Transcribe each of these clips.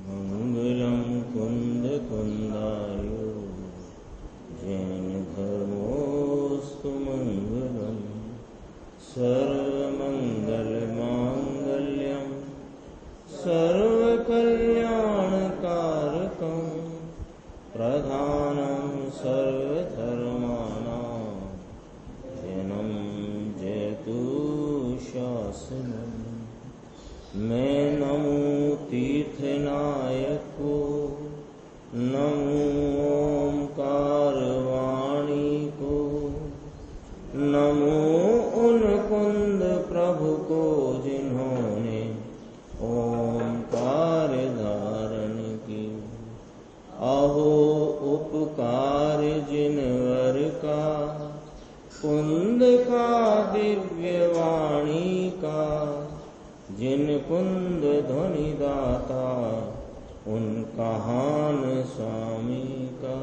मंगलम कुंद कुंदायो जैन धर्मोस्तु मंगलम सर्वमंगल मांगल्यम सर्वकल्याणकारकं प्रधानं सर्वधर्माणां जनं जयतु शासनम्। मैं नमो तीर्थनायक को, नमो ओंकार वाणी को, नमो उन कुंद प्रभु को जिन्होंने ओंकार धारण की। अहो उपकार जिनवर का, कुंद का दिव्य वाणी का, जिन कुंद ध्वनि दाता उन कहान स्वामी का।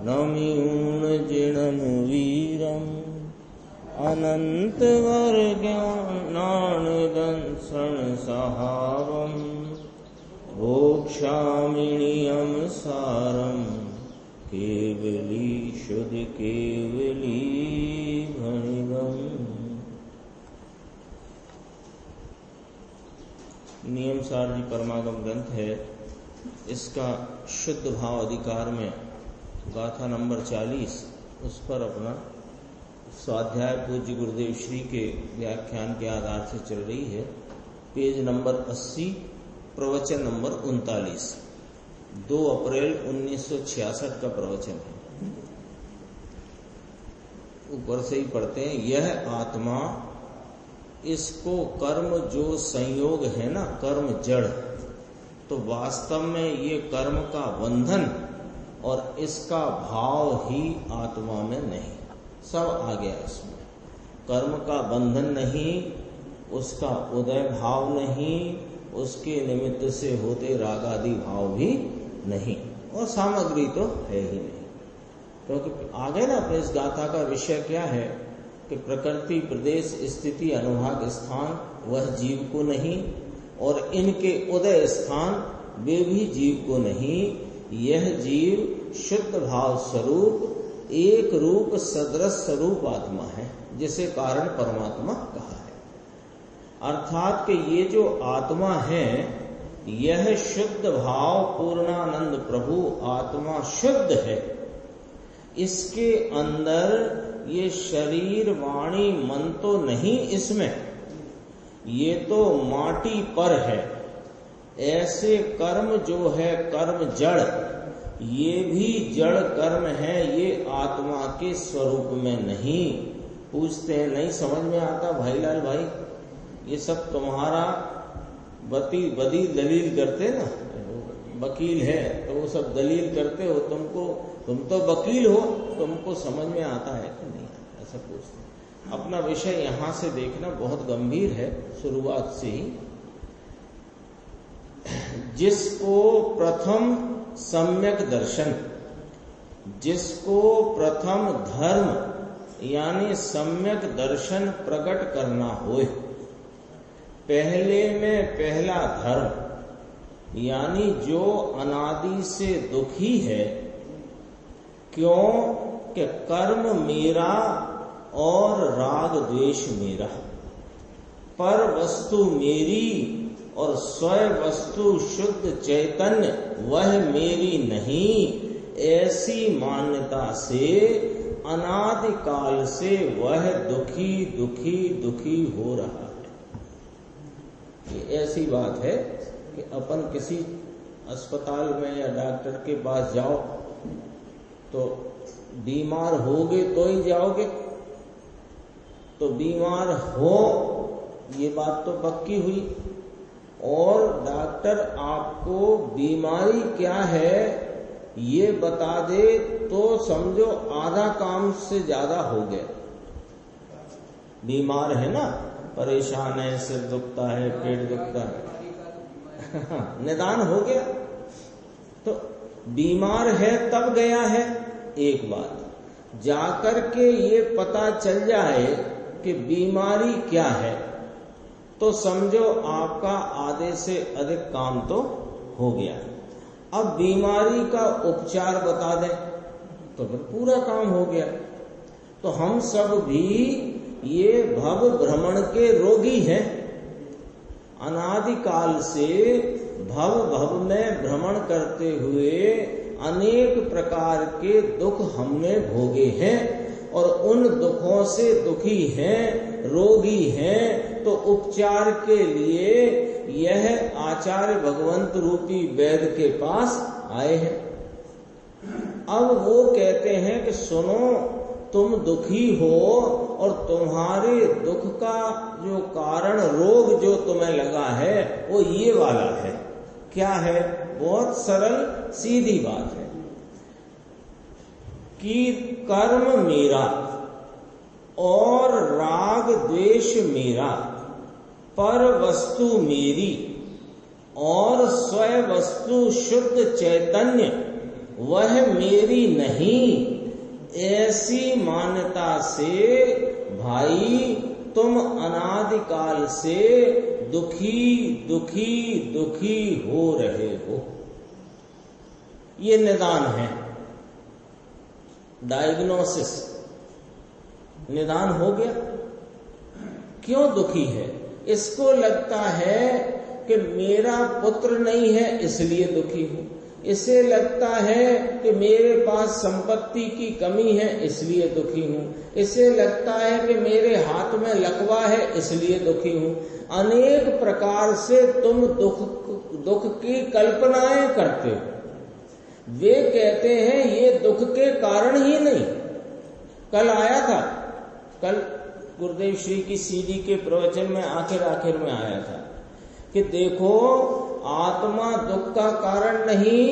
नमिऊन जिणन वीरम अनंत वर्ज्ञानदंसण सहावम भोक्षामिणियम सारम केवली शुद्ध केवली भणिगम। नियम सार जी परमागम ग्रंथ है। इसका शुद्ध भाव अधिकार में गाथा नंबर 40 उस पर अपना स्वाध्याय पूज्य गुरुदेव श्री के व्याख्यान के आधार से चल रही है। पेज नंबर 80 प्रवचन नंबर 39 2 अप्रैल 1966 का प्रवचन है। ऊपर से ही पढ़ते हैं। यह आत्मा, इसको कर्म जो संयोग है ना, कर्म जड़, तो वास्तव में ये कर्म का बंधन और इसका भाव ही आत्मा में नहीं, सब आ गया इसमें। कर्म का बंधन नहीं, उसका उदय भाव नहीं, उसके निमित्त से होते राग आदि भाव भी नहीं, और सामग्री तो है ही नहीं। क्योंकि आगे ना अपने इस गाथा का विषय क्या है कि प्रकृति प्रदेश स्थिति अनुभाग स्थान वह जीव को नहीं, और इनके उदय स्थान वे भी जीव को नहीं। यह जीव शुद्ध भाव स्वरूप एक रूप सदृश स्वरूप आत्मा है, जिसे कारण परमात्मा कहा है। अर्थात कि ये जो आत्मा है, यह शुद्ध भाव पूर्णानंद प्रभु आत्मा शुद्ध है। इसके अंदर ये शरीर वाणी मन तो नहीं, इसमें ये तो माटी पर है। ऐसे कर्म जो है कर्म जड़, ये भी जड़ कर्म है, ये आत्मा के स्वरूप में नहीं। पूछते हैं नहीं समझ में आता भाईलाल भाई, ये सब तुम्हारा बदी दलील करते ना, वकील है तो वो सब दलील करते हो, तुम तो वकील हो, तुमको समझ में आता है कि नहीं आता, ऐसा पूछते। अपना विषय यहां से देखना बहुत गंभीर है शुरुआत से ही। जिसको प्रथम सम्यक दर्शन, जिसको प्रथम धर्म यानी सम्यक दर्शन प्रकट करना होए, पहले में पहला धर्म यानी जो अनादि से दुखी है। क्यों कि कर्म मेरा और राग द्वेष मेरा, पर वस्तु मेरी और स्वयं वस्तु शुद्ध चैतन्य वह मेरी नहीं, ऐसी मान्यता से अनादिकाल से वह दुखी दुखी दुखी हो रहा है। ये ऐसी बात है कि अपन किसी अस्पताल में या डॉक्टर के पास जाओ तो बीमार होगे तो ही जाओगे, तो बीमार हो ये बात तो पक्की हुई, और डॉक्टर आपको बीमारी क्या है ये बता दे तो समझो आधा काम से ज्यादा हो गया। बीमार है ना, परेशान है, सिर दुखता है, पेट दुखता है, निदान हो गया। तो बीमार है तब गया है एक बात, जाकर के ये पता चल जाए कि बीमारी क्या है तो समझो आपका आधे से अधिक काम तो हो गया। अब बीमारी का उपचार बता दें तो फिर पूरा काम हो गया। तो हम सब भी ये भव भ्रमण के रोगी हैं। अनादिकाल से भव में भ्रमण करते हुए अनेक प्रकार के दुख हमने भोगे हैं और उन दुखों से दुखी हैं, रोगी हैं। तो उपचार के लिए यह आचार्य भगवंत रूपी वैद्य के पास आए हैं। अब वो कहते हैं कि सुनो, तुम दुखी हो और तुम्हारे दुख का जो कारण, रोग जो तुम्हें लगा है वो ये वाला है। क्या है? बहुत सरल सीधी बात है कि कर्म मेरा और राग द्वेष मेरा, पर वस्तु मेरी और स्वयं वस्तु शुद्ध चैतन्य वह मेरी नहीं, ऐसी मान्यता से भाई तुम अनादिकाल से दुखी दुखी दुखी हो रहे हो। ये निदान है, डायग्नोसिस, निदान हो गया। क्यों दुखी है? इसको लगता है कि मेरा पुत्र नहीं है इसलिए दुखी हूं, इसे लगता है कि मेरे पास संपत्ति की कमी है इसलिए दुखी हूं, इसे लगता है कि मेरे हाथ में लकवा है इसलिए दुखी हूं। अनेक प्रकार से तुम दुख की कल्पनाएं करते हो। वे कहते हैं ये दुख के कारण ही नहीं। कल आया था, कल गुरुदेव श्री की सीडी के प्रवचन में आखिर में आया था कि देखो, आत्मा दुख का कारण नहीं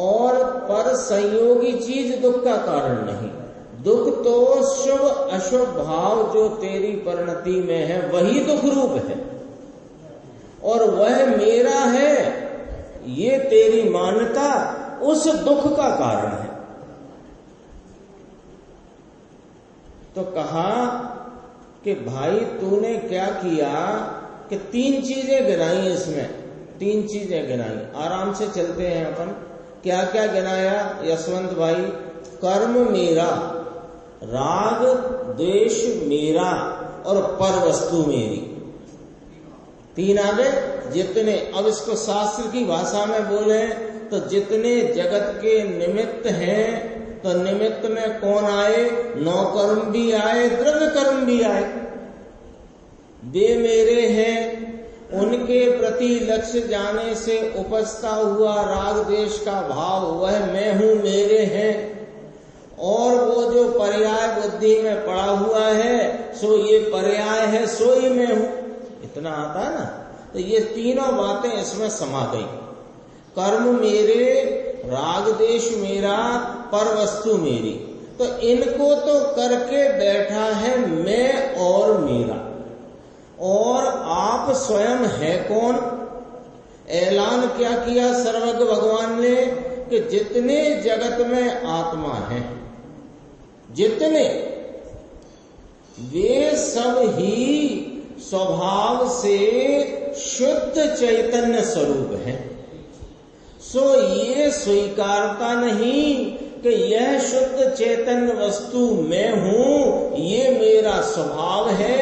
और पर संयोगी चीज दुख का कारण नहीं। दुख तो शुभ अशुभ भाव जो तेरी परिणति में है वही दुख रूप है और वह मेरा है, ये तेरी मान्यता उस दुख का कारण है। तो कहा कि भाई तूने क्या किया कि 3 चीजें गिनाई, इसमें 3 चीजें गिनाई। आराम से चलते हैं अपन। क्या क्या गिनाया यशवंत भाई? कर्म मेरा, राग द्वेष मेरा और पर वस्तु मेरी। 3 आ गए जितने। अब इसको शास्त्र की भाषा में बोले तो जितने जगत के निमित्त हैं, तो निमित्त में कौन आए? 9 कर्म भी आए, द्रव्य कर्म भी आए। वे मेरे हैं, उनके प्रति लक्ष्य जाने से उपजता हुआ राग द्वेष का भाव वह मैं हूं, मेरे हैं। और वो जो पर्याय बुद्धि में पड़ा हुआ है सो ये पर्याय है, सो ही मैं हूं। इतना आता है ना। तो ये तीनों बातें इसमें समा गई। कर्म मेरे, राग द्वेष मेरा, पर वस्तु मेरी। तो इनको तो करके बैठा है मैं और मेरा। और आप स्वयं है कौन? ऐलान क्या किया सर्वज्ञ भगवान ने कि जितने जगत में आत्मा है, जितने, वे सब ही स्वभाव से शुद्ध चैतन्य स्वरूप है। सो ये स्वीकारता नहीं कि यह शुद्ध चैतन्य वस्तु मैं हूं, ये मेरा स्वभाव है,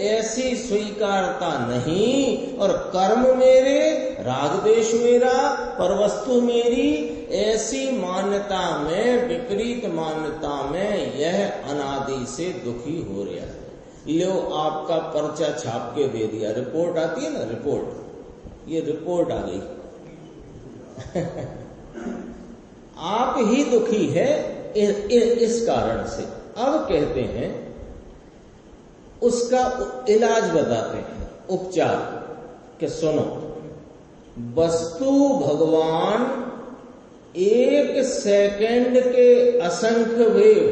ऐसी स्वीकारता नहीं। और कर्म मेरे, राग द्वेष मेरा, पर वस्तु मेरी, ऐसी मान्यता में, विपरीत मान्यता में यह अनादि से दुखी हो रहा है। लो आपका पर्चा छाप के दे दिया। रिपोर्ट आती है ना, रिपोर्ट, ये रिपोर्ट आ गई। आप ही दुखी है इस कारण से। अब कहते हैं उसका इलाज बताते हैं, उपचार के सुनो। वस्तु भगवान 1 सेकंड के असंख्य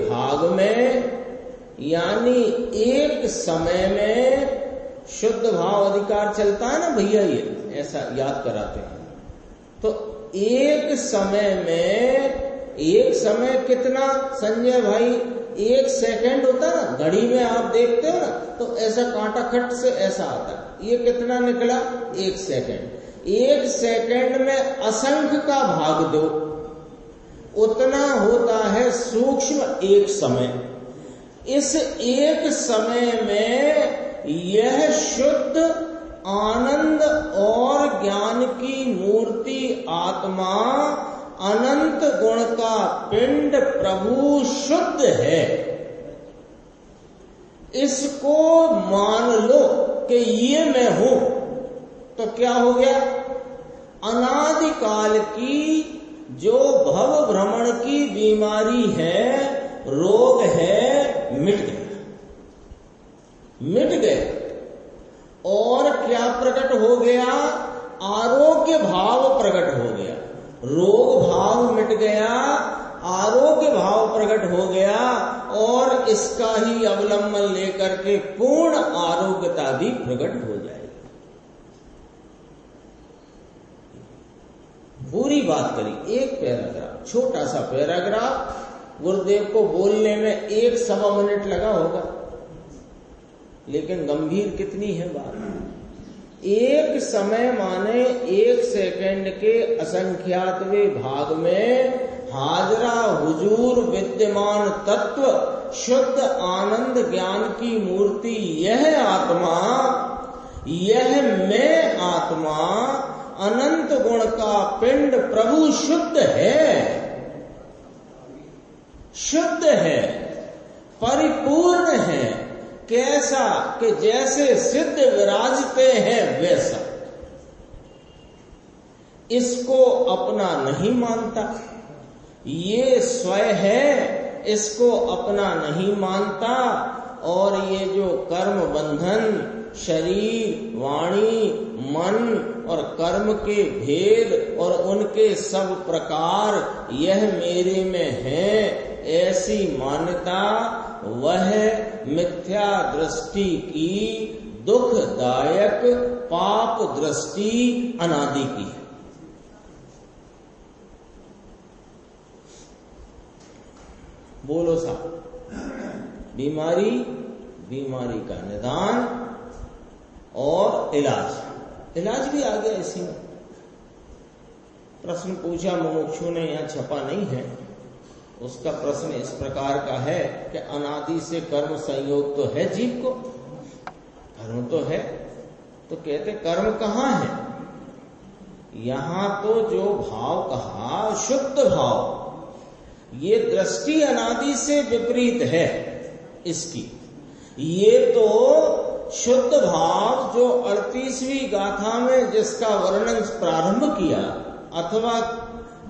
भाग में, यानी एक समय में शुद्ध भाव अधिकार चलता है ना भैया, ये ऐसा याद कराते हैं। तो एक समय में, एक समय कितना संजय भाई? 1 सेकंड होता है ना, घड़ी में आप देखते हो ना, तो ऐसा कांटा खट से ऐसा आता है। ये कितना निकला? 1 सेकंड। 1 सेकंड में असंख्य का भाग दो, उतना होता है सूक्ष्म एक समय। इस एक समय में यह शुद्ध आनंद और ज्ञान की मूर्ति आत्मा अनंत गुण का पिंड प्रभु शुद्ध है। इसको मान लो कि ये मैं हूं, तो क्या हो गया? अनादिकाल की जो भव भ्रमण की बीमारी है, रोग है, मिट गया। और क्या प्रकट हो गया? आरोग्य भाव प्रकट हो गया। रोग भाव मिट गया, आरोग्य भाव प्रकट हो गया, और इसका ही अवलंबन लेकर के पूर्ण आरोग्यता भी प्रकट हो जाएगी। पूरी बात करी, एक पैराग्राफ, छोटा सा पैराग्राफ, गुरुदेव को बोलने में 1-1.25 मिनट लगा होगा, लेकिन गंभीर कितनी है बात। एक समय माने 1 सेकंड के असंख्यातवें भाग में हाजरा हुजूर विद्यमान तत्व शुद्ध आनंद ज्ञान की मूर्ति यह आत्मा, यह मैं आत्मा अनंत गुण का पिंड प्रभु शुद्ध है, शुद्ध है, परिपूर्ण है। कैसा? कि जैसे सिद्ध विराजते हैं वैसा। इसको अपना नहीं मानता, ये स्वयं है, इसको अपना नहीं मानता। और ये जो कर्म बंधन, शरीर, वाणी, मन और कर्म के भेद और उनके सब प्रकार यह मेरे में है, ऐसी मान्यता वह मिथ्या दृष्टि की दुखदायक पाप दृष्टि अनादि की है। बोलो साहब, बीमारी का निदान और इलाज भी आ गया इसी में। प्रश्न पूछा मुमुक्षु ने, यहाँ छपा नहीं है, उसका प्रश्न इस प्रकार का है कि अनादि से कर्म संयोग तो है जीव को, कर्म तो है, तो कहते कर्म कहाँ है? यहां तो जो भाव कहा शुद्ध भाव, ये दृष्टि अनादि से विपरीत है इसकी। ये तो शुद्ध भाव जो 38वीं गाथा में जिसका वर्णन प्रारंभ किया अथवा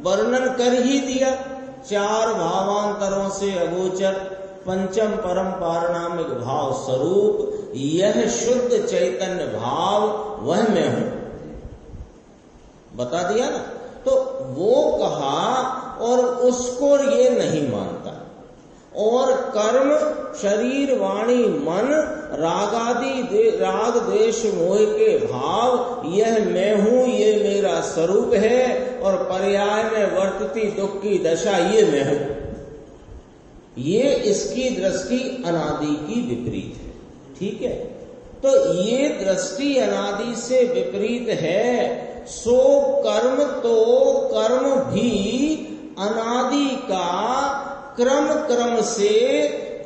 वर्णन कर ही दिया, 4 भावांतरों से अगोचर पंचम परम पारणामिक भाव स्वरूप यह शुद्ध चैतन्य भाव वह मैं हूं, बता दिया ना। तो वो कहा और उसको ये नहीं मानता। और कर्म, शरीर, वाणी, मन, राग द्वेष मोह के भाव यह मैं हूं, ये मेरा स्वरूप है, और पर्याय में वर्तती दुख की दशा ये मैं हूं। ये इसकी दृष्टि अनादि की विपरीत है। ठीक है, तो ये दृष्टि अनादि से विपरीत है। सो कर्म तो कर्म भी अनादि का क्रम से,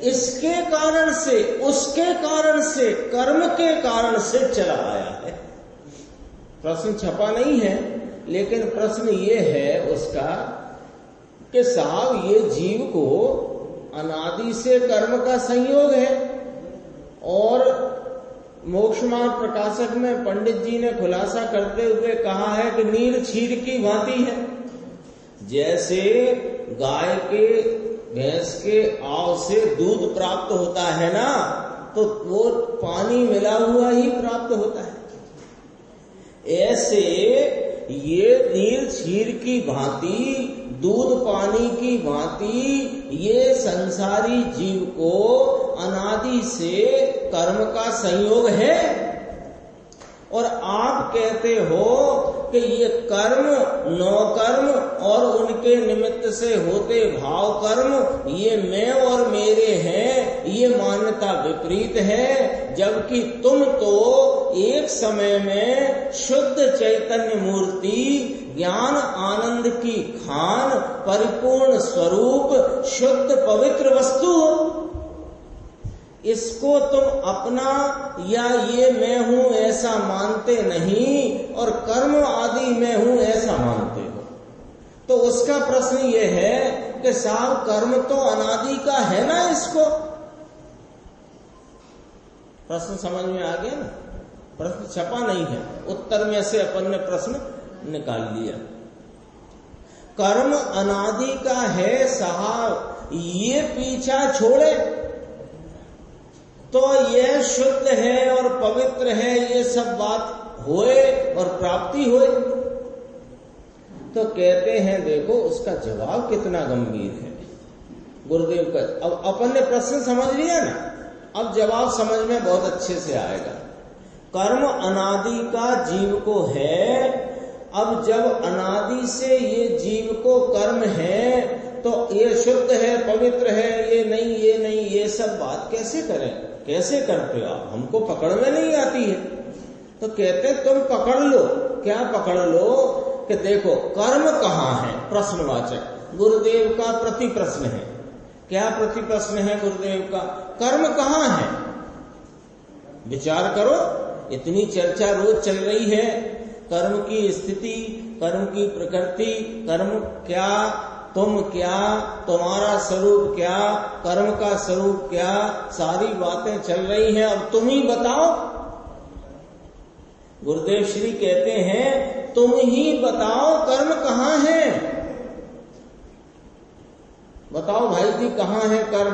इसके कारण से, उसके कारण से, कर्म के कारण से चला आया है। प्रश्न छपा नहीं है, लेकिन प्रश्न ये है उसका कि साहब ये जीव को अनादि से कर्म का संयोग है, और मोक्ष मार्ग प्रकाशक में पंडित जी ने खुलासा करते हुए कहा है कि नीर क्षीर की भांति है। जैसे गाय के, भैंस के आव से दूध प्राप्त होता है ना, तो वो पानी मिला हुआ ही प्राप्त होता है। ऐसे ये नीर क्षीर की भांति, दूध पानी की भांति ये संसारी जीव को अनादि से कर्म का संयोग है। और आप कहते हो कि ये कर्म, नौकर्म और उनके निमित्त से होते भाव कर्म ये मैं और मेरे हैं, ये मान्यता विपरीत है। जबकि तुम तो एक समय में शुद्ध चैतन्य मूर्ति, ज्ञान आनंद की खान, परिपूर्ण स्वरूप, शुद्ध पवित्र वस्तु हो। इसको तुम अपना या ये मैं हूं ऐसा मानते नहीं और कर्म आदि मैं हूं ऐसा मानते हो। तो उसका प्रश्न ये है कि साहब कर्म तो अनादि का है ना, इसको प्रश्न समझ में आ गया ना। प्रश्न छपा नहीं है, उत्तर में से अपन ने प्रश्न निकाल लिया। कर्म अनादि का है साहब, ये पीछा छोड़े तो यह शुद्ध है और पवित्र है, ये सब बात होए और प्राप्ति होए। तो कहते हैं देखो उसका जवाब कितना गंभीर है गुरुदेव का। अब अपन ने प्रश्न समझ लिया ना, अब जवाब समझ में बहुत अच्छे से आएगा। कर्म अनादि का जीव को है। अब जब अनादि से ये जीव को कर्म है तो ये शुद्ध है, पवित्र है, ये नहीं, ये सब बात कैसे करें? कैसे करते हो आप? हमको पकड़ में नहीं आती है। तो कहते तुम पकड़ लो। क्या पकड़ लो? कि देखो कर्म कहाँ है? प्रश्नवाचक गुरुदेव का प्रति प्रश्न है। क्या प्रति प्रश्न है गुरुदेव का? कर्म कहाँ है? विचार करो, इतनी चर्चा रोज चल रही है कर्म की स्थिति, कर्म की प्रकृति, कर्म क्या, तुम क्या, तुम्हारा स्वरूप क्या, कर्म का स्वरूप क्या, सारी बातें चल रही हैं। अब तुम ही बताओ। गुरुदेव श्री कहते हैं तुम ही बताओ कर्म कहाँ है। बताओ भाई जी कहाँ है कर्म?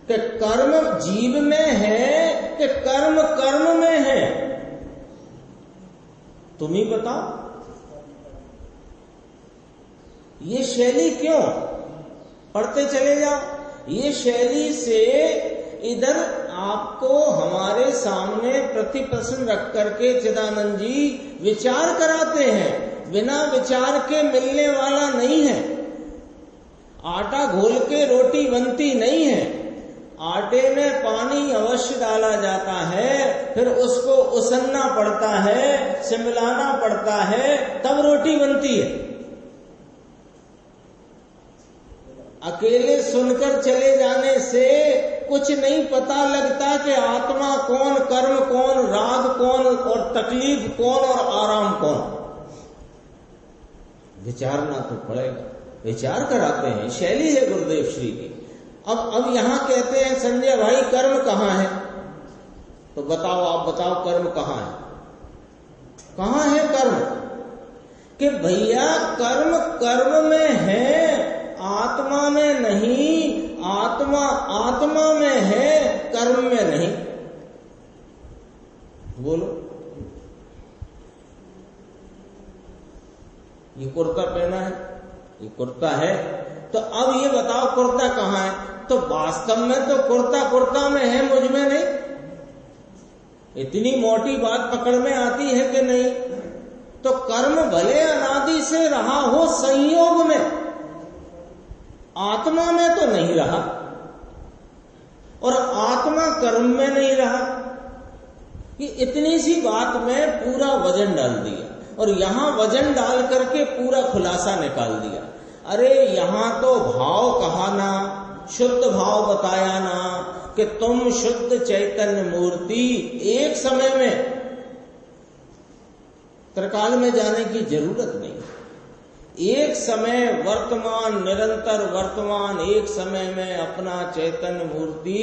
कि कर्म जीव में है कि कर्म कर्म में है? तुम ही बताओ। ये शैली क्यों? पढ़ते चले जाओ। ये शैली से इधर आपको हमारे सामने प्रति प्रश्न रख करके चिदानंद जी विचार कराते हैं। बिना विचार के मिलने वाला नहीं है। आटा घोल के रोटी बनती नहीं है। आटे में पानी अवश्य डाला जाता है, फिर उसको उसनना पड़ता है, सिमलाना पड़ता है, तब रोटी बनती है। अकेले सुनकर चले जाने से कुछ नहीं पता लगता कि आत्मा कौन, कर्म कौन, राग कौन और तकलीफ कौन और आराम कौन। विचारना तो पड़ेगा। विचार कराते हैं, शैली है गुरुदेव श्री की। अब यहां कहते हैं संजय भाई कर्म कहाँ है? तो बताओ, आप बताओ कर्म कहाँ है? कहाँ है कर्म? कि भैया कर्म कर्म में है, आत्मा में नहीं। आत्मा आत्मा में है, कर्म में नहीं। बोलो। ये कुर्ता पहना है, ये कुर्ता है, तो अब ये बताओ कुर्ता कहाँ है? तो वास्तव में तो कुर्ता कुर्ता में है, मुझ में नहीं। इतनी मोटी बात पकड़ में आती है कि नहीं? तो कर्म भले अनादि से रहा हो संयोग में, आत्मा में तो नहीं रहा, और आत्मा कर्म में नहीं रहा। ये इतनी सी बात में पूरा वजन डाल दिया, और यहां वजन डाल करके पूरा खुलासा निकाल दिया। अरे यहां तो भाव कहा ना, शुद्ध भाव बताया ना, कि तुम शुद्ध चैतन्य मूर्ति एक समय में, त्रिकाल में जाने की जरूरत नहीं। एक समय वर्तमान, निरंतर वर्तमान, एक समय में अपना चैतन्य मूर्ति,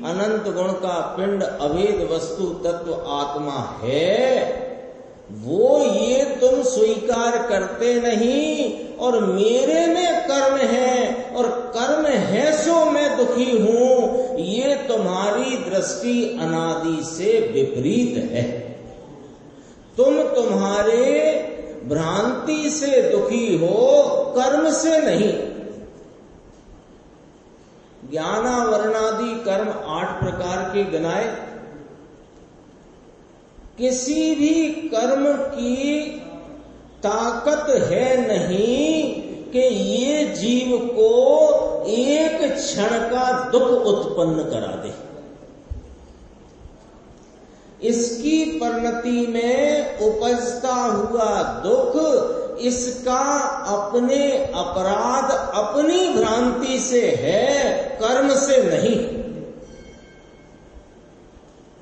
अनंत गुण का पिंड, अभेद वस्तु तत्व आत्मा है। वो ये तुम स्वीकार करते नहीं, और मेरे में कर्म है और कर्म है सो मैं दुखी हूं, ये तुम्हारी दृष्टि अनादि से विपरीत है। तुम तुम्हारे भ्रांति से दुखी हो, कर्म से नहीं। ज्ञानावरणादि कर्म 8 प्रकार के गिनाए। किसी भी कर्म की ताकत है नहीं कि ये जीव को एक क्षण का दुख उत्पन्न करा दे। इसकी परिणति में उपजता हुआ दुख इसका अपने अपराध अपनी भ्रांति से है, कर्म से नहीं।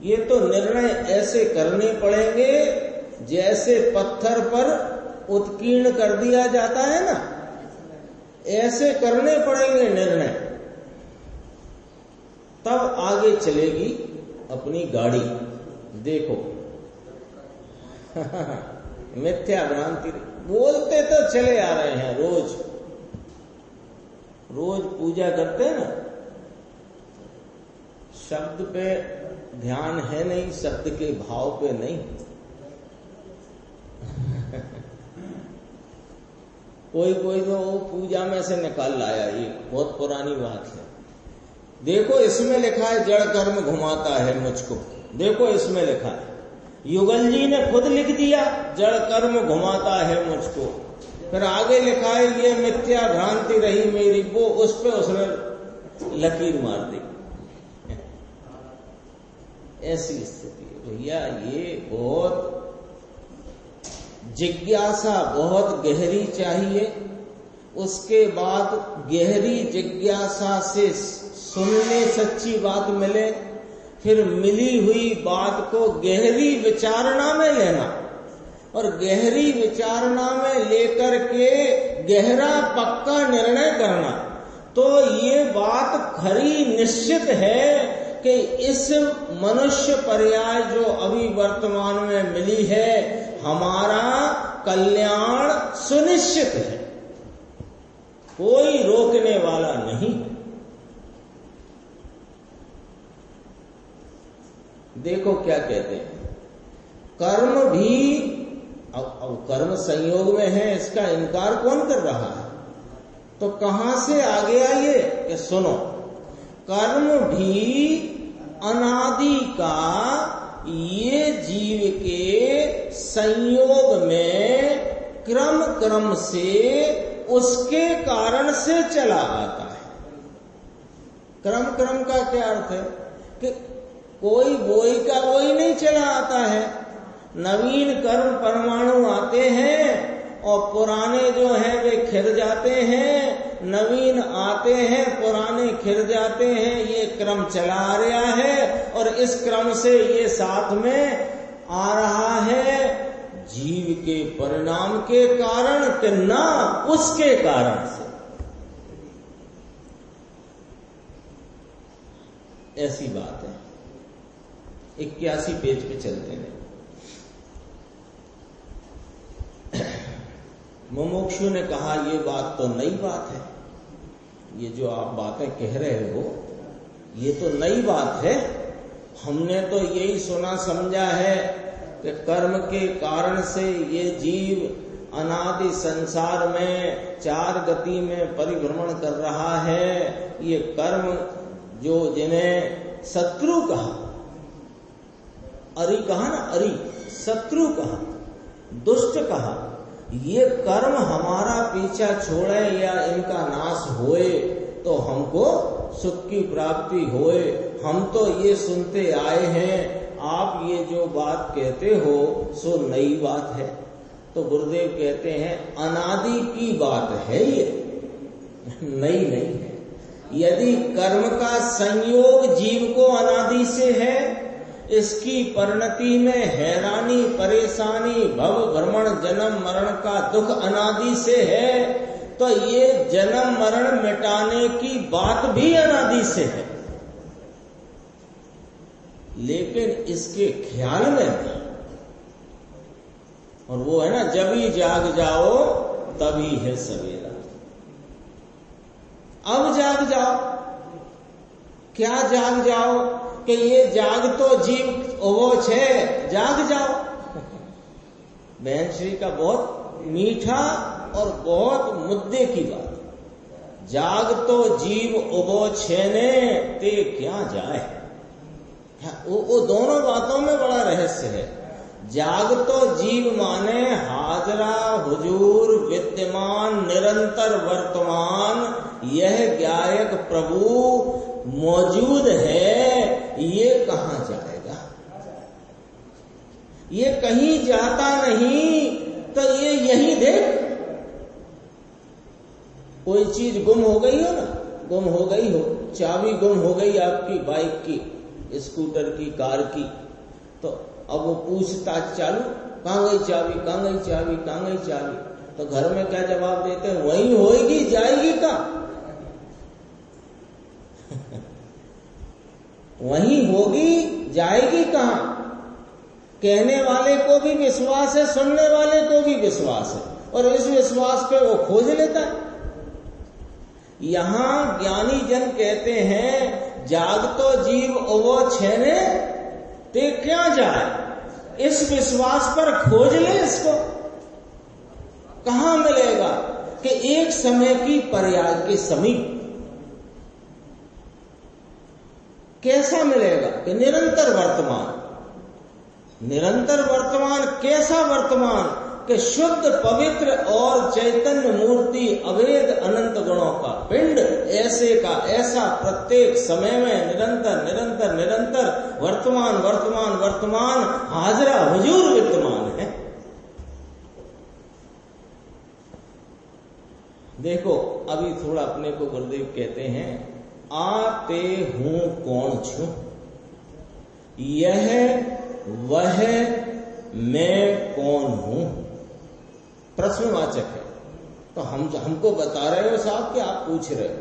ये तो निर्णय ऐसे करने पड़ेंगे जैसे पत्थर पर उत्कीर्ण कर दिया जाता है ना, ऐसे करने पड़ेंगे निर्णय, तब आगे चलेगी अपनी गाड़ी। देखो मिथ्या भ्रांति बोलते तो चले आ रहे हैं, रोज रोज पूजा करते हैं ना, शब्द पे ध्यान है नहीं, शब्द के भाव पे नहीं। कोई कोई तो पूजा में से निकाल लाया, ये बहुत पुरानी बात है। देखो इसमें लिखा है जड़ कर्म घुमाता है मुझको, देखो इसमें लिखा है, युगल जी ने खुद लिख दिया जड़ कर्म घुमाता है मुझको। फिर आगे लिखा है ये मिथ्या भ्रांति रही मेरी, वो उस पे उसने लकीर मार दी। ऐसी स्थिति है भैया। ये बहुत जिज्ञासा बहुत गहरी चाहिए, उसके बाद गहरी जिज्ञासा से सुनने सच्ची बात मिले, फिर मिली हुई बात को गहरी विचारणा में लेना और गहरी विचारणा में लेकर के गहरा पक्का निर्णय करना। तो ये बात खरी निश्चित है कि इस मनुष्य पर्याय जो अभी वर्तमान में मिली है, हमारा कल्याण सुनिश्चित है, कोई रोकने वाला नहीं। देखो क्या कहते हैं, कर्म भी अब कर्म संयोग में है, इसका इनकार कौन कर रहा है? तो कहां से आ गया ये कि सुनो, कर्म भी अनादि का ये जीव के संयोग में क्रम क्रम से उसके कारण से चला आता है। क्रम क्रम का क्या अर्थ है कि कोई वही का वही नहीं चला आता है। नवीन कर्म परमाणु आते हैं और पुराने जो हैं वे खिर जाते हैं, नवीन आते हैं पुराने खिर जाते हैं। ये क्रम चला आ रहा है और इस क्रम से ये साथ में आ रहा है जीव के परिणाम के कारण कि ना उसके कारण से। ऐसी बात है। 81 पेज पे चलते हैं। मुमुक्षु ने कहा ये बात तो नई बात है, ये जो आप बातें कह रहे हो ये तो नई बात है। हमने तो यही सुना समझा है कि कर्म के कारण से ये जीव अनादि संसार में 4 गति में परिभ्रमण कर रहा है। ये कर्म जो जिन्हें शत्रु कहा, अरि कहा ना, अरि शत्रु कहा, दुष्ट कहा, ये कर्म हमारा पीछा छोड़े या इनका नाश होए तो हमको सुख की प्राप्ति होए। हम तो ये सुनते आए हैं, आप ये जो बात कहते हो सो नई बात है। तो गुरुदेव कहते हैं अनादि की बात है, ये नई नहीं है। यदि कर्म का संयोग जीव को अनादि से है, इसकी परिणति में हैरानी परेशानी भव भ्रमण जन्म मरण का दुख अनादि से है, तो ये जन्म मरण मिटाने की बात भी अनादि से है, लेकिन इसके ख्याल में नहीं। और वो है ना, जब ही जाग जाओ तभी है सवेरा। अब जाग जाओ, क्या जाग जाओ कि ये जाग तो जीव ओवोच है, जाग जाओ। बहन श्री का बहुत मीठा और बहुत मुद्दे की बात। जाग तो जीव ओवोच है ने ते क्या जाए। वो दोनों बातों में बड़ा रहस्य है। जाग तो जीव माने हाजरा हुजूर विद्यमान निरंतर वर्तमान, यह गायक प्रभु मौजूद है, ये कहां जाएगा। ये कहीं जाता नहीं, तो ये यही देख। कोई चीज गुम हो गई हो ना, गुम हो गई हो, चाबी गुम हो गई आपकी बाइक की, स्कूटर की, कार की, तो अब वो पूछताछ चालू, कहाँ गई चाबी, कहाँ गई चाबी, कहाँ गई चाबी। तो घर में क्या जवाब देते हैं, वहीं होएगी, जाएगी कहाँ? वहीं होगी, जाएगी कहाँ? कहने वाले को भी विश्वास है, सुनने वाले को भी विश्वास है, और इस विश्वास पे वो खोज लेता है। यहां ज्ञानी जन कहते हैं, जागतो जीव वो छेने ते क्या जाए, इस विश्वास पर खोज ले इसको। कहां मिलेगा? कि एक समय की पर्याय के समीप। कैसा मिलेगा? कि निरंतर वर्तमान। निरंतर वर्तमान कैसा वर्तमान? कि शुद्ध पवित्र और चैतन्य मूर्ति अभेद अनंत गुणों का पिंड ऐसे का ऐसा प्रत्येक समय में निरंतर निरंतर निरंतर वर्तमान वर्तमान वर्तमान हाजरा हुजूर विद्यमान है। देखो अभी थोड़ा अपने को गुरुदेव कहते हैं, आते हूं कौन छू, यह वह मैं कौन हूं। प्रश्नवाचक है। तो हमको बता रहे हो साहब कि आप पूछ रहे हो?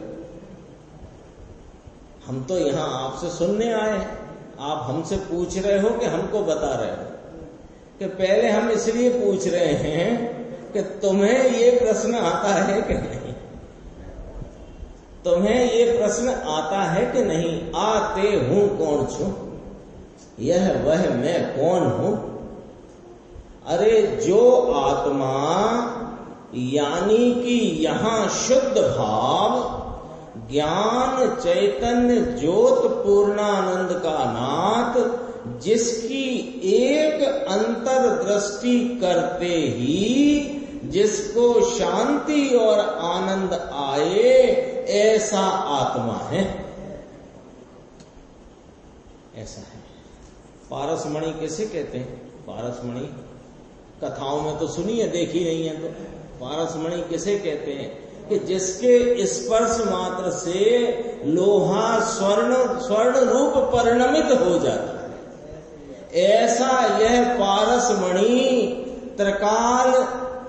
हम तो यहां आपसे सुनने आए हैं, आप हमसे पूछ रहे हो कि हमको बता रहे हो? कि पहले हम इसलिए पूछ रहे हैं कि तुम्हें ये प्रश्न आता है कि नहीं, तुम्हें ये प्रश्न आता है कि नहीं, आते हूं कौन छू, यह वह मैं कौन हूं। अरे जो आत्मा यानी कि यहां शुद्ध भाव ज्ञान चैतन्य ज्योत पूर्णानंद का नाथ, जिसकी एक अंतर्दृष्टि करते ही जिसको शांति और आनंद आए, ऐसा आत्मा है। ऐसा है। पारसमणि किसे कहते हैं? पारसमणि कथाओं में तो सुनी है, देखी नहीं है। तो पारसमणि किसे कहते हैं? कि जिसके स्पर्श मात्र से लोहा स्वर्ण रूप परिणमित हो जाता है, ऐसा यह पारसमणि त्रिकाल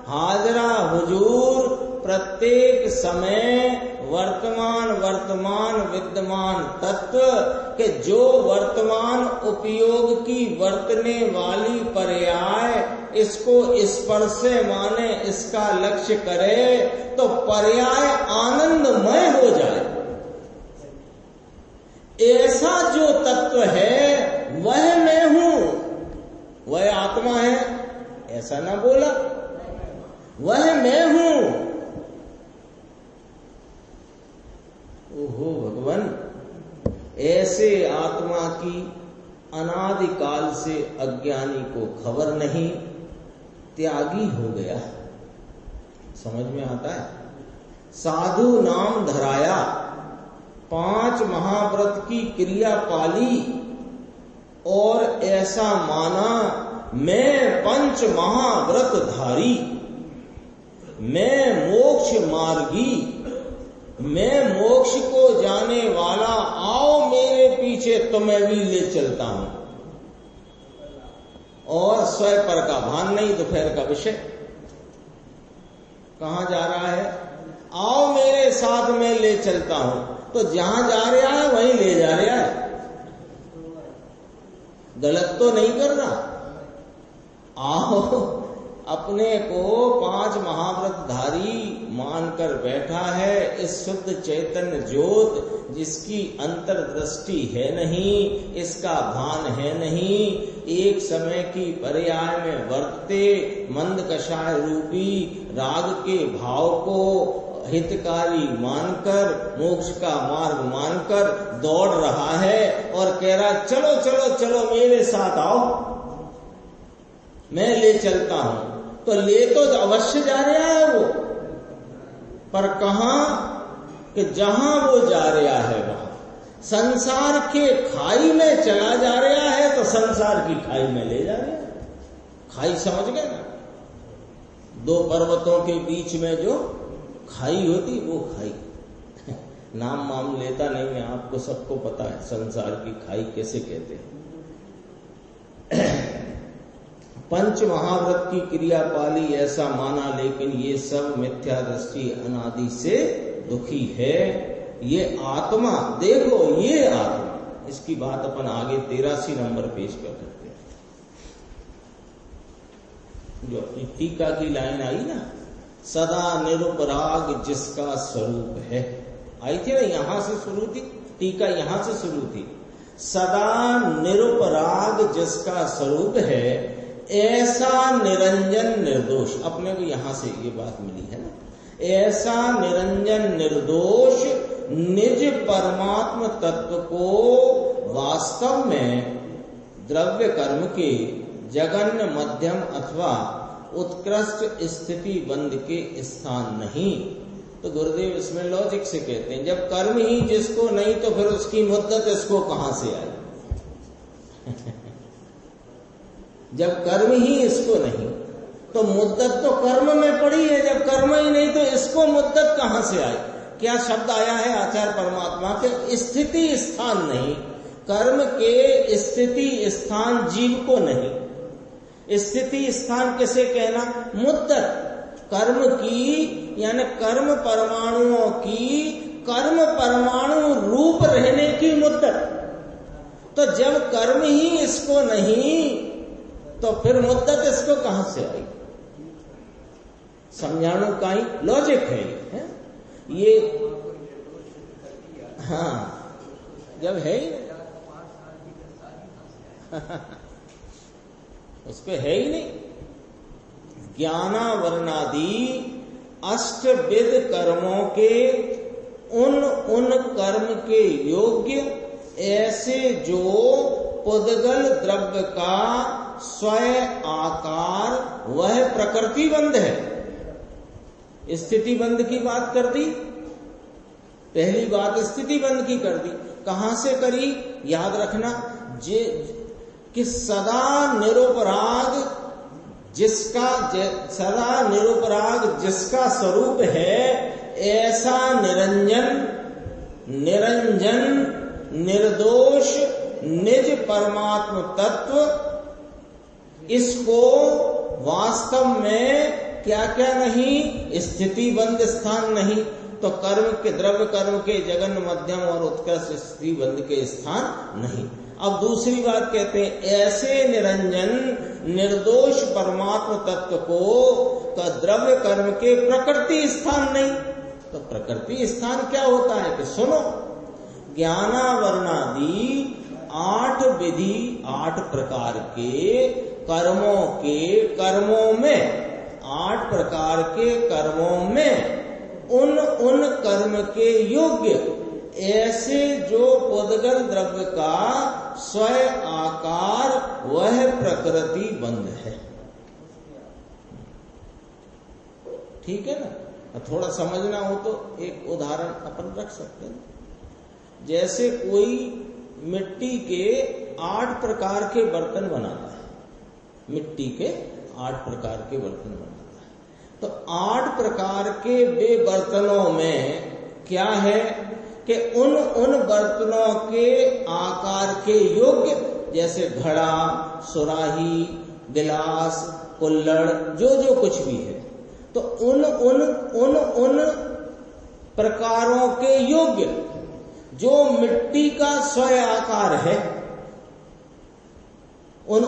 हाजरा हुजूर प्रत्येक समय वर्तमान वर्तमान विद्यमान तत्व के जो वर्तमान उपयोग की वर्तने वाली पर्याय इसको स्पर्श से माने इसका लक्ष्य करे तो पर्याय आनंदमय हो जाए। ऐसा जो तत्व है वह मैं हूं, वह आत्मा है, ऐसा ना बोला, वह मैं हूं। ओहो भगवान, ऐसे आत्मा की अनादिकाल से अज्ञानी को खबर नहीं, त्यागी हो गया। समझ में आता है? साधु नाम धराया, 5 महाव्रत की क्रिया पाली और ऐसा माना मैं 5 महाव्रत धारी, मैं मोक्ष मार्गी, मैं मोक्ष को जाने वाला, आओ मेरे पीछे तुम्हें भी ले चलता हूं। और स्वयं पर का भान नहीं, दोपहर का विषय कहां जा रहा है? आओ मेरे साथ में ले चलता हूं। तो जहां जा रहा है वहीं ले जा रहा है, गलत तो नहीं कर रहा। आओ, अपने को 5 महाव्रतधारी मानकर बैठा है, इस शुद्ध चैतन्य ज्योत जिसकी अंतर्दृष्टि है नहीं, इसका भान है नहीं, एक समय की पर्याय में वर्तते मंद कषाय रूपी राग के भाव को हितकारी मानकर, मोक्ष का मार्ग मानकर दौड़ रहा है और कह रहा चलो चलो चलो मेरे साथ आओ, मैं ले चलता हूं। तो ले तो अवश्य जा रहा है वो, पर कहां? कि जहां वो जा रहा है वहां संसार के खाई में चला जा रहा है, तो संसार की खाई में ले जा रहा है। खाई समझ गए ना, दो पर्वतों के बीच में जो खाई होती वो खाई। नाम वाम लेता नहीं है, आपको सबको पता है संसार की खाई कैसे कहते हैं। पंच महाव्रत की क्रिया पाली ऐसा माना, लेकिन ये सब मिथ्या दृष्टि अनादि से दुखी है। ये आत्मा देखो, ये आत्मा, इसकी बात अपन आगे 83 नंबर पेज पर करते हैं। जो अपनी टीका की लाइन आई ना, सदा निरुपराग जिसका स्वरूप है, आई थी ना, यहां से शुरू थी टीका, यहां से शुरू थी। सदा निरुपराग जिसका स्वरूप है, ऐसा निरंजन निर्दोष, अपने को यहां से ये बात मिली है ना, ऐसा निरंजन निर्दोष निज परमात्म तत्व को वास्तव में द्रव्य कर्म के जघन्य मध्यम अथवा उत्कृष्ट स्थिति बंध के स्थान नहीं। तो गुरुदेव इसमें लॉजिक से कहते हैं, जब कर्म ही जिसको नहीं तो फिर उसकी मुद्दत इसको कहां से आई? जब कर्म ही इसको नहीं तो मुद्दत तो कर्म में पड़ी है, जब कर्म ही नहीं तो इसको मुद्दत कहां से आई? क्या शब्द आया है आचार्य परमात्मा के? स्थिति स्थान नहीं, कर्म के स्थिति स्थान जीव को नहीं। स्थिति स्थान किसे कहना? मुद्दत कर्म की, यानी कर्म परमाणुओं की कर्म परमाणु रूप रहने की मुद्दत। तो जब कर्म ही इसको नहीं तो फिर मुद्दत इसको कहां से आई? समझाणु का ही लॉजिक है ये। हाँ, जब है ही उस पे है ही नहीं। ज्ञानावरणादि अष्टविध कर्मों के उन कर्म के योग्य ऐसे जो पुद्गल द्रव्य का स्वयं आकार वह प्रकृति बंध है। स्थिति बंध की बात कर दी, पहली बात स्थिति बंध की कर दी। कहां से करी? याद रखना कि सदा निरुपराग जिसका स्वरूप है, ऐसा निरंजन निर्दोष निज परमात्म तत्व, इसको वास्तव में क्या क्या नहीं? स्थिति बंध स्थान नहीं, तो कर्म के द्रव्य कर्म के जघन्य मध्यम और उत्कृष्ट स्थिति बंध के स्थान नहीं। अब दूसरी बात कहते हैं, ऐसे निरंजन निर्दोष परमात्म तत्व को का द्रव्य कर्म के प्रकृति स्थान नहीं। तो प्रकृति स्थान क्या होता है कि सुनो, ज्ञानावरणादि 8 विधि 8 प्रकार के कर्मों में 8 प्रकार के कर्मों में उन कर्म के योग्य ऐसे जो पुद्गल द्रव्य का स्वयं आकार वह प्रकृति बंध है। ठीक है ना? थोड़ा समझना हो तो एक उदाहरण अपन रख सकते हैं। जैसे कोई मिट्टी के 8 प्रकार के बर्तन बनाता है, मिट्टी के 8 प्रकार के बर्तन बनाता है, तो 8 प्रकार के वे बर्तनों में क्या है कि उन बर्तनों के आकार के योग्य, जैसे घड़ा, सुराही, गिलास, कुल्हड़, जो कुछ भी है, तो उन प्रकारों के योग्य जो मिट्टी का स्वयं आकार है, उन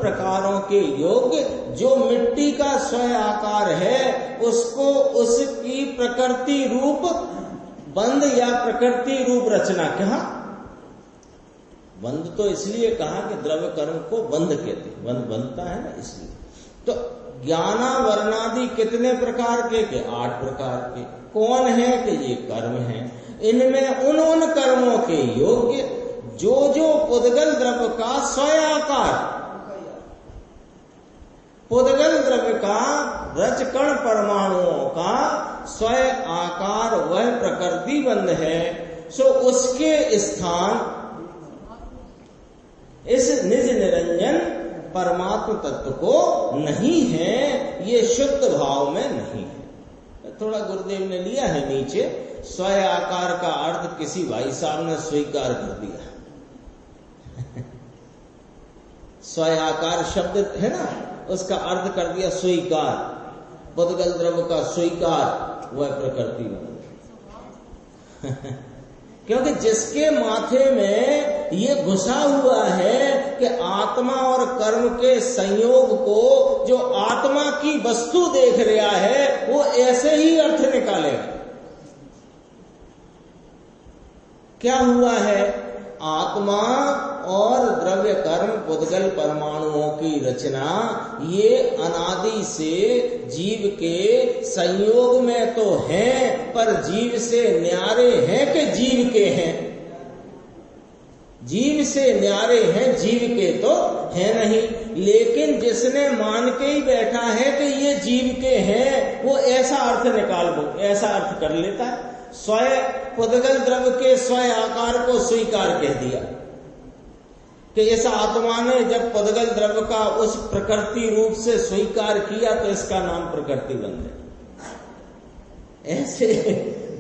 प्रकारों के योग्य जो मिट्टी का स्वयं आकार है, उसको उसकी प्रकृति रूप बंध या प्रकृति रूप रचना कहा। बंध तो इसलिए कहा कि द्रव्य कर्म को बंध कहते, बंध बनता है ना, इसलिए। तो ज्ञानावरणादि कितने प्रकार के? 8 प्रकार के। कौन है कि ये कर्म है। इनमें उन कर्मों के योग्य जो पुद्गल द्रव्य का स्वयं आकार, पुद्गल द्रव्य का रजकण परमाणुओं का स्वयं आकार वह प्रकृति बंध है, सो उसके स्थान इस निज निरंजन परमात्म तत्व को नहीं है, ये शुद्ध भाव में नहीं है। थोड़ा गुरुदेव ने लिया है नीचे, स्वयं आकार का अर्थ किसी भाई साहब ने स्वीकार कर दिया। स्वयं आकार शब्द है ना, उसका अर्थ कर दिया स्वीकार, पुद्गल द्रव्य का स्वीकार, वह प्रकृति बन गई। क्योंकि जिसके माथे में ये घुसा हुआ है कि आत्मा और कर्म के संयोग को जो आत्मा की वस्तु देख रहा है वो ऐसे ही अर्थ निकालेगा। क्या हुआ है? आत्मा और द्रव्य कर्म पुद्गल परमाणुओं की रचना ये अनादि से जीव के संयोग में तो है, पर जीव से न्यारे हैं कि जीव के हैं? जीव से न्यारे हैं, जीव के तो है नहीं। लेकिन जिसने मान के ही बैठा है कि ये जीव के हैं, वो ऐसा अर्थ ऐसा अर्थ कर लेता है। स्वयं पुद्गल द्रव्य के स्वयं आकार को स्वीकार कह दिया कि इस आत्मा ने जब पुद्गल द्रव्य का उस प्रकृति रूप से स्वीकार किया तो इसका नाम प्रकृति बन गया। ऐसे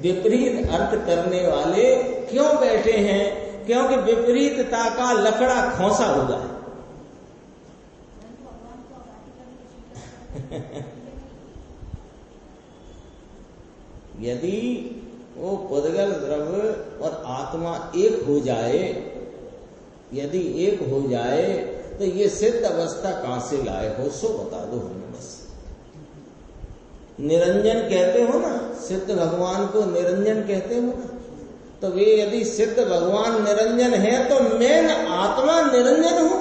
विपरीत अर्थ करने वाले क्यों बैठे हैं? क्योंकि विपरीतता का लकड़ा खोसा हुआ है। यदि वो पुद्गल द्रव्य और आत्मा एक हो जाए, यदि एक हो जाए तो ये सिद्ध अवस्था कहां से लाए हो, सो बता दो हमें बस। निरंजन कहते हो ना, सिद्ध भगवान को निरंजन कहते हो ना, तो वे यदि सिद्ध भगवान निरंजन है तो मैं आत्मा निरंजन हूं।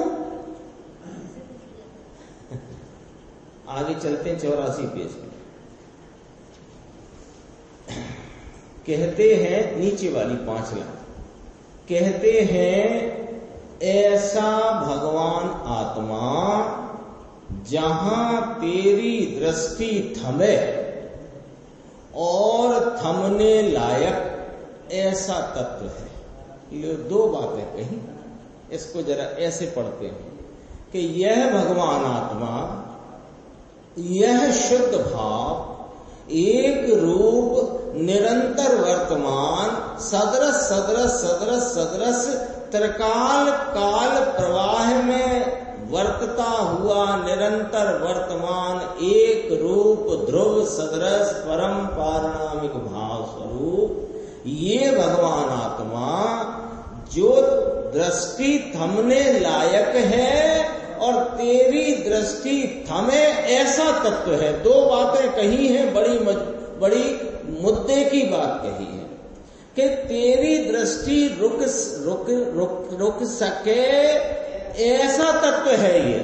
आगे चलते हैं 84 पेज पे। कहते हैं नीचे वाली 5 लाइन, कहते हैं ऐसा भगवान आत्मा जहां तेरी दृष्टि थमे और थमने लायक ऐसा तत्व है। ये 2 बातें कही, इसको जरा ऐसे पढ़ते हैं कि यह भगवान आत्मा, यह शुद्ध भाव, एक रूप निरंतर वर्तमान सदृश सदृश सदृश सदृश त्रिकाल काल प्रवाह में वर्तता हुआ निरंतर वर्तमान एक रूप ध्रुव सदृश परम पारणामिक भाव स्वरूप ये भगवान आत्मा जो दृष्टि थमने लायक है और तेरी दृष्टि थमे ऐसा तत्व है। 2 बातें कही हैं, बड़ी मुद्दे की बात कही है कि तेरी दृष्टि रुक सके ऐसा तत्व है। ये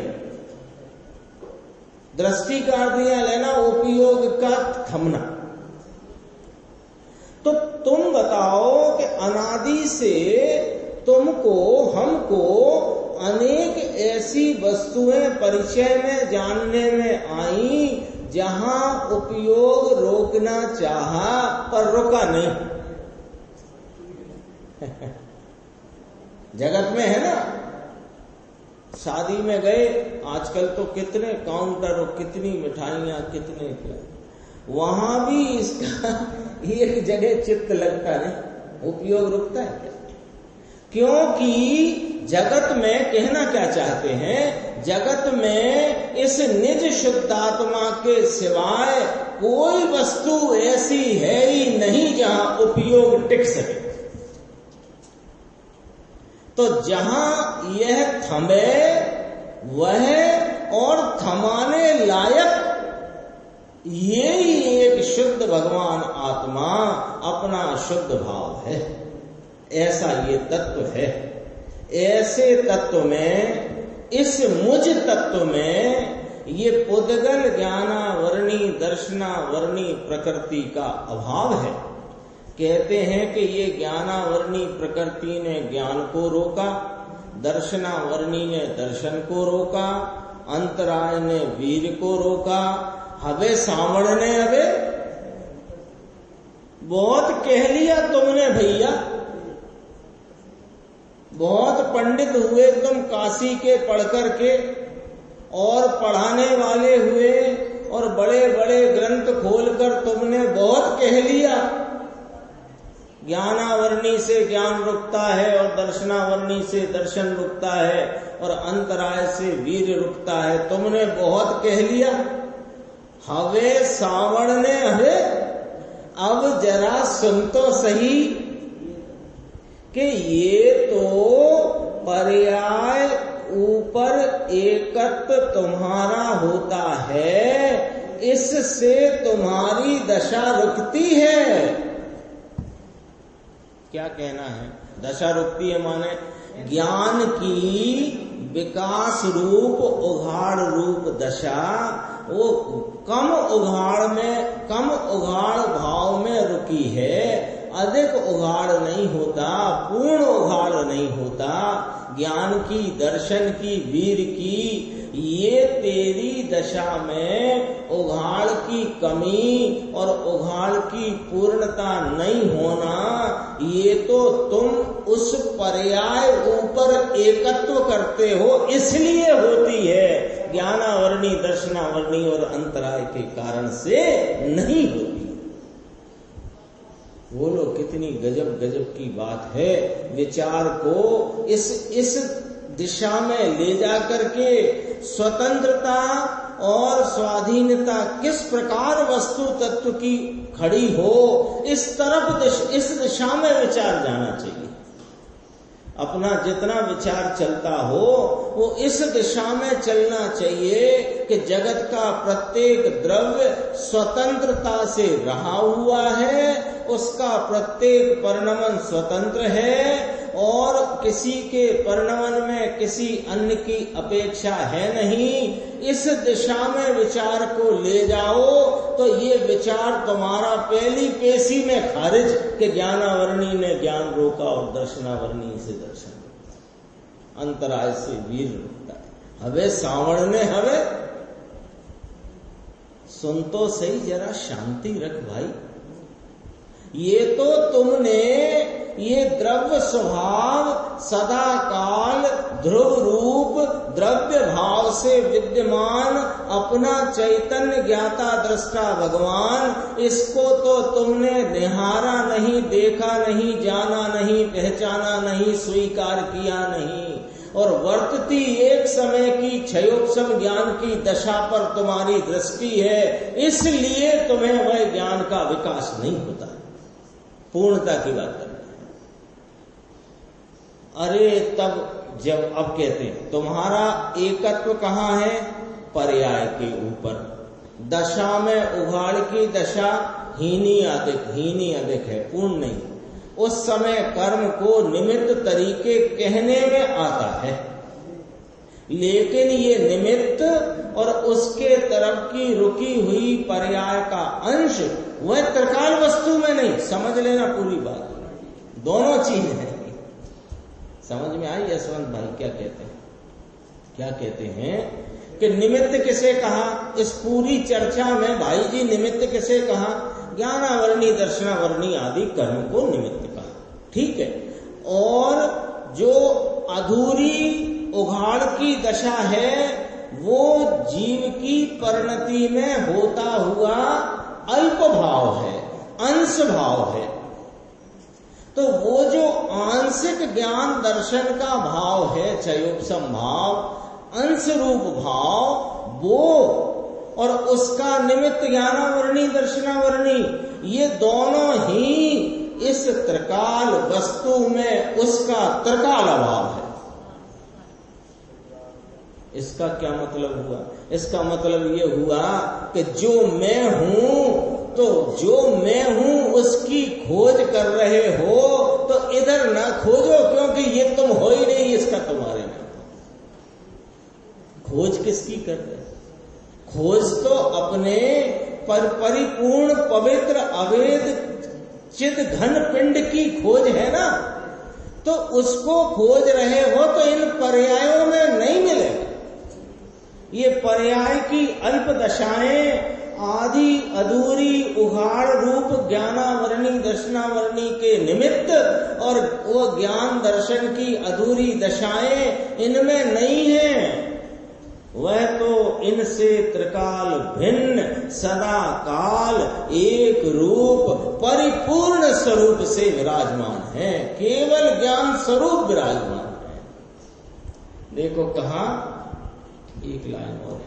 दृष्टि का अर्थ यह लेना उपयोग का थमना। तो तुम बताओ कि अनादि से तुमको हमको अनेक ऐसी वस्तुएं परिचय में जानने में आई जहां उपयोग रोकना चाहा पर रुका नहीं। जगत में है ना, शादी में गए, आजकल तो कितने काउंटर और कितनी मिठाइयां, कितने वहां भी इसका एक जगह चित्त लगता नहीं, उपयोग रुकता है क्या? क्योंकि जगत में कहना क्या चाहते हैं, जगत में इस निज शुद्धात्मा के सिवाय कोई वस्तु ऐसी है ही नहीं जहां उपयोग टिक सके। तो जहां यह थमे वह और थमाने लायक ये ही एक शुद्ध भगवान आत्मा अपना शुद्ध भाव है। ऐसा ये तत्व है। ऐसे तत्व में, इस मुझ तत्व में ये पुद्गल ज्ञानावरणी दर्शनावरणी प्रकृति का अभाव है। कहते हैं कि ये ज्ञानावरणी प्रकृति ने ज्ञान को रोका, दर्शनावरणी ने दर्शन को रोका, अंतराय ने वीर को रोका, हवे सावण ने हवे बहुत कह लिया तुमने भैया, बहुत पंडित हुए तुम काशी के पढ़ कर के, और पढ़ाने वाले हुए और बड़े बड़े ग्रंथ खोलकर तुमने बहुत कह लिया। ज्ञानावरणी से ज्ञान रुकता है और दर्शनावरणी से दर्शन रुकता है और अंतराय से वीर रुकता है, तुमने बहुत कह लिया। हवे सावण ने हवे अब जरा सुन तो सही कि ये तो पर्याय ऊपर एकत्व तुम्हारा होता है, इससे तुम्हारी दशा रुकती है। क्या कहना है? दशा रुकती है माने ज्ञान की विकास रूप उघाड़ रूप दशा वो कम उघाड़ भाव में रुकी है, अधिक उघाड़ नहीं होता, पूर्ण उघाड़ नहीं होता। ज्ञान की, दर्शन की, वीर की ये तेरी दशा में उघाड़ की कमी और उघाड़ की पूर्णता नहीं होना, ये तो तुम उस पर्याय ऊपर एकत्व करते हो इसलिए होती है। ज्ञानावरणी, दर्शनावरणी और अंतराय के कारण से नहीं होती। बोलो कितनी गजब गजब की बात है। विचार को इस दिशा में ले जा करके स्वतंत्रता और स्वाधीनता किस प्रकार वस्तु तत्व की खड़ी हो, इस दिशा में विचार जाना चाहिए। अपना जितना विचार चलता हो वो इस दिशा में चलना चाहिए कि जगत का प्रत्येक द्रव्य स्वतंत्रता से रहा हुआ है, उसका प्रत्येक परिणमन स्वतंत्र है और किसी के परिणमन में किसी अन्य की अपेक्षा है नहीं। इस दिशा में विचार को ले जाओ तो ये विचार तुम्हारा पहली पेशी में खारिज कि ज्ञानावरणी ने ज्ञान रोका और दर्शनावरणी से दर्शन, अंतराय से वीर रुकता है। हवे सावण ने हवे, सुन तो सही, जरा शांति रख भाई। ये तो तुमने ये द्रव्य स्वभाव सदा काल ध्रुव रूप द्रव्य भाव से विद्यमान अपना चैतन्य ज्ञाता दृष्टा भगवान, इसको तो तुमने निहारा नहीं, देखा नहीं, जाना नहीं, पहचाना नहीं, स्वीकार किया नहीं और वर्तती एक समय की क्षयोपशम ज्ञान की दशा पर तुम्हारी दृष्टि है, इसलिए तुम्हें वह ज्ञान का विकास नहीं होता। पूर्णता की बात करना है। अरे तब जब अब कहते हैं तुम्हारा एकत्व कहाँ है? पर्याय के ऊपर। दशा में उघाड़ की दशा हीनी अधिक है, पूर्ण नहीं। उस समय कर्म को निमित्त तरीके कहने में आता है, लेकिन ये निमित्त और उसके तरफ की रुकी हुई पर्याय का अंश वह त्रिकाल वस्तु में नहीं। समझ लेना पूरी बात, दोनों चीज है। समझ में आई यशवंत भाई क्या कहते हैं? क्या कहते हैं कि निमित्त किसे कहा? इस पूरी चर्चा में भाई जी निमित्त किसे कहा? ज्ञानावरणी, दर्शनावरणी आदि कर्म को निमित्त कहा, ठीक है। और जो अधूरी उघाड़ की दशा है वो जीव की परिणति में होता हुआ अल्प भाव है, अंश भाव है। तो वो जो आंशिक ज्ञान दर्शन का भाव है, क्षयोपशम भाव, अंश रूप भाव, वो और उसका निमित्त ज्ञानावरणी, दर्शनावरणी, ये दोनों ही इस त्रिकाल वस्तु में उसका त्रिकाल अभाव है। इसका क्या मतलब हुआ? इसका मतलब ये हुआ कि जो मैं हूं, तो जो मैं हूं उसकी खोज कर रहे हो तो इधर ना खोजो, क्योंकि ये तुम हो ही नहीं, इसका तुम्हारे में। खोज किसकी कर रहे? खोज तो अपने परिपूर्ण पवित्र अवेद चिद घन पिंड की खोज है ना, तो उसको खोज रहे हो तो इन पर्यायों में नहीं मिलेगा। ये पर्याय की अल्प दशाएं आदि अधूरी उघाड़ रूप ज्ञानावरणी, दर्शनावरणी के निमित्त और वो ज्ञान दर्शन की अधूरी दशाएं इनमें नहीं है। वह तो इनसे त्रिकाल भिन्न सदा काल एक रूप परिपूर्ण स्वरूप से विराजमान है, केवल ज्ञान स्वरूप विराजमान है। देखो कहा, एक लाइन और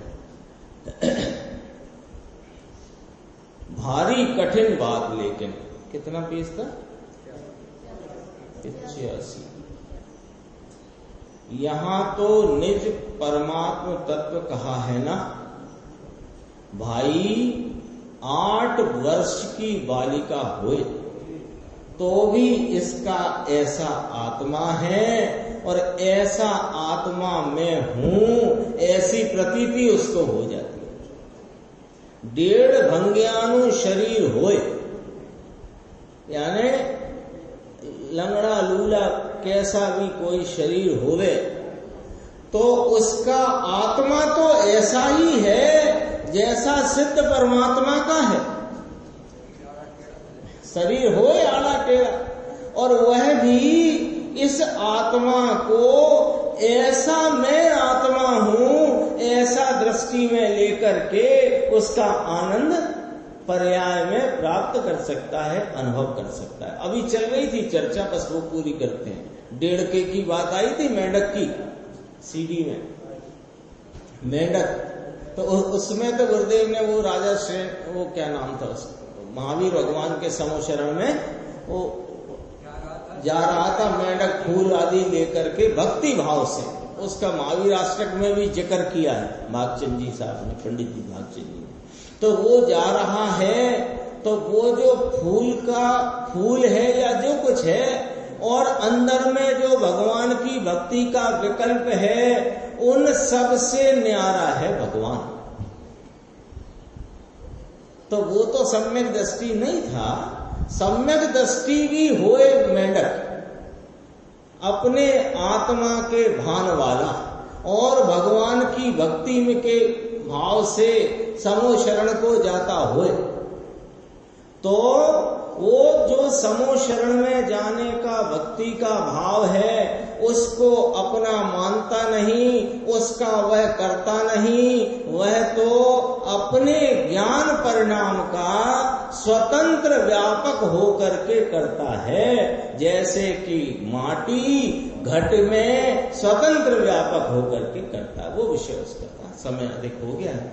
है। भारी कठिन बात, लेकिन कितना पेज था? 85। यहां तो निज परमात्म तत्व कहा है ना भाई। 8 वर्ष की बालिका हुए तो भी इसका ऐसा आत्मा है और ऐसा आत्मा मैं हूं, ऐसी प्रतीति उसको हो जाती है। 1.5 भंग्यानु शरीर होए, यानी लंगड़ा लूला कैसा भी कोई शरीर होवे तो उसका आत्मा तो ऐसा ही है जैसा सिद्ध परमात्मा का है। शरीर हो आला टेढ़ा, और वह भी इस आत्मा को ऐसा मैं आत्मा हूं ऐसा दृष्टि में लेकर के उसका आनंद पर्याय में प्राप्त कर सकता है, अनुभव कर सकता है। अभी चल रही थी चर्चा, बस वो पूरी करते हैं। 1.5 की बात आई थी मेंढक की, सीडी में मेंढक, तो उसमें तो गुरुदेव ने वो राजा श्रेण, वो क्या नाम था उसका, महावीर भगवान के समोशरण में वो जा रहा था मेंढक फूल आदि लेकर के भक्ति भाव से। उसका महावीर अष्टक में भी जिक्र किया है भागचंद जी साहब ने, पंडित जी भागचंद जी ने। तो वो जा रहा है तो वो जो फूल है या जो कुछ है और अंदर में जो भगवान की भक्ति का विकल्प है, उन सब से न्यारा है भगवान। तो वो तो सम्यक दृष्टि नहीं था। सम्यक दृष्टि भी होए मेंढक, अपने आत्मा के भान वाला और भगवान की भक्ति में के भाव से समूह शरण को जाता हुए, तो वो जो समूह शरण में जाने का भक्ति का भाव है उसको अपना मानता नहीं, उसका वह करता नहीं, वह तो अपने ज्ञान परिणाम का स्वतंत्र व्यापक होकर के करता है, जैसे कि माटी घट में स्वतंत्र व्यापक होकर के करता है। वो विषय उसका था। समय अधिक हो गया है।